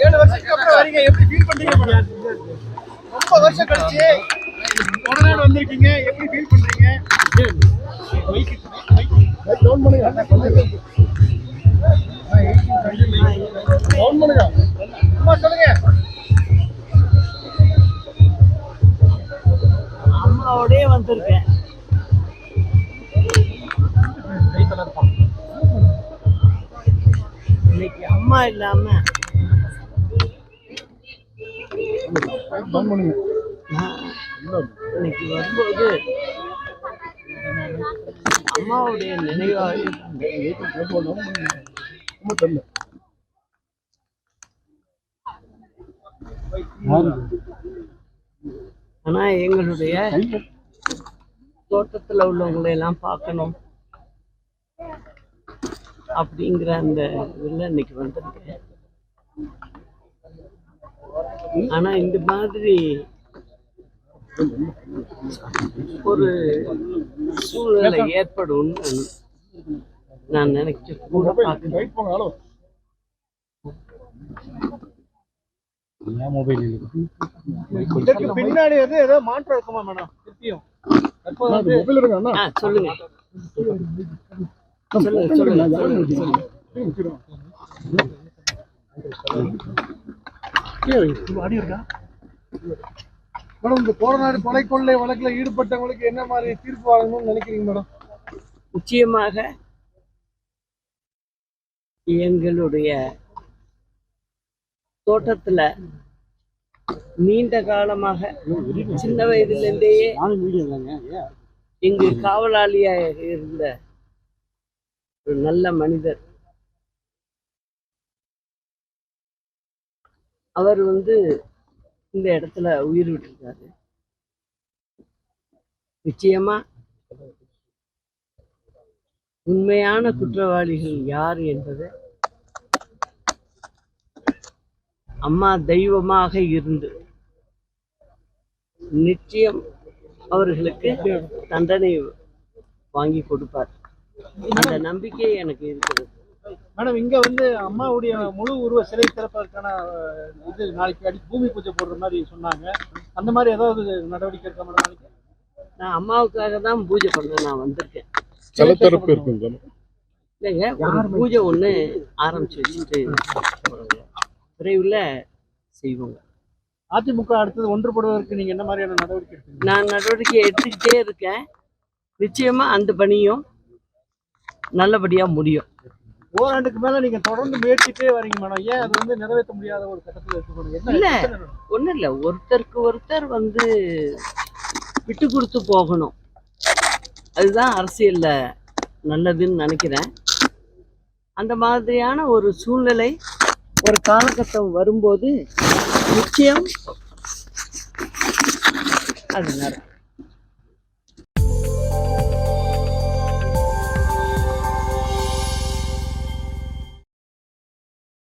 7 வருஷத்துக்கு அப்புறம் வரீங்க, எப்படி ஃபீல் பண்றீங்க மேடம்? ரொம்ப வருஷம் கழிச்சு கொடநாடு வந்திருக்கீங்க, எப்படி ஃபீல் பண்றீங்க? டவுன் பண்ணுங்க, டவுன் பண்ணுங்க. அம்மா சொல்லுங்க. அம்மாவோடய வந்திருக்கேன். இன்னைக்கு அம்மா இல்லாம இன்னைக்கு வரும்போது அம்மாவுடைய நினைவாக ஆனா எங்களுடைய தோட்டத்துல உள்ளவங்களை எல்லாம் பார்க்கணும் அப்படிங்கிற அந்த இதுல இன்னைக்கு வந்திருக்கேன். ஆனா இந்த மாதிரி ஒரு சூழ்நிலை ஏற்படும் நான் நினைச்சு கூட பார்க்கிறேன். இதற்கு பின்னாடி ஏதோ மாற்றம் இருக்குமா மேடம்? திருப்பியும் சொல்லுங்க மேடம், இந்த கொடநாடு கொலை கொள்ளை வழக்குல ஈடுபட்டவங்களுக்கு என்ன மாதிரி தீர்ப்பு வழங்கணும்னு நினைக்கிறீங்க மேடம்? நிச்சயமாக எங்களுடைய தோட்டத்துல நீண்ட காலமாக சின்ன வயதிலிருந்தே இங்கு காவலாளியாக இருந்த ஒரு நல்ல மனிதர், அவர் இந்த இடத்துல உயிர் விட்டிருக்காரு. நிச்சயமா உண்மையான குற்றவாளிகள் யார் என்பதை அம்மா தெய்வமாக இருந்து நிச்சயம் அவர்களுக்கு தண்டனை வாங்கி கொடுப்பார். அந்த நம்பிக்கை எனக்கு இருக்கிறது. மேடம், இங்க அம்மாவுடைய முழு உருவ சிலை திறப்பதற்கான இது நாளைக்கு பூமி பூஜை போடுற மாதிரி சொன்னாங்க. அந்த மாதிரி ஏதாவது நடவடிக்கை இருக்கா மேடம்? நாளைக்கு நான் அம்மாவுக்காக தான் பூஜை பண்ண நான் வந்திருக்கேன். இல்லைங்க, ஒரு பூஜை ஒன்று ஆரம்பிச்சு வச்சுட்டு விரைவில் செய்வோங்க. அதிமுக அடுத்தது ஒன்றுபடுவதற்கு நீங்க என்ன மாதிரியான நடவடிக்கை எடுத்தீங்க? நான் நடவடிக்கை எடுத்துக்கிட்டே இருக்கேன். நிச்சயமா அந்த பணியும் நல்லபடியா முடியும். ஓராண்டுக்கு மேல நீங்க தொடர்ந்து முயற்சிட்டே வரீங்க மேடம். ஏன் அது நிறைவேற்ற முடியாத ஒரு கட்டத்தில் இருக்கு? இல்ல, ஒன்றும் இல்லை, ஒருத்தருக்கு ஒருத்தர் விட்டு கொடுத்து போகணும். அதுதான் அரசியல்ல நல்லதுன்னு நினைக்கிறேன். அந்த மாதிரியான ஒரு சூழ்நிலை ஒரு காலகட்டம் வரும்போது நிச்சயம் அது நடக்கும்.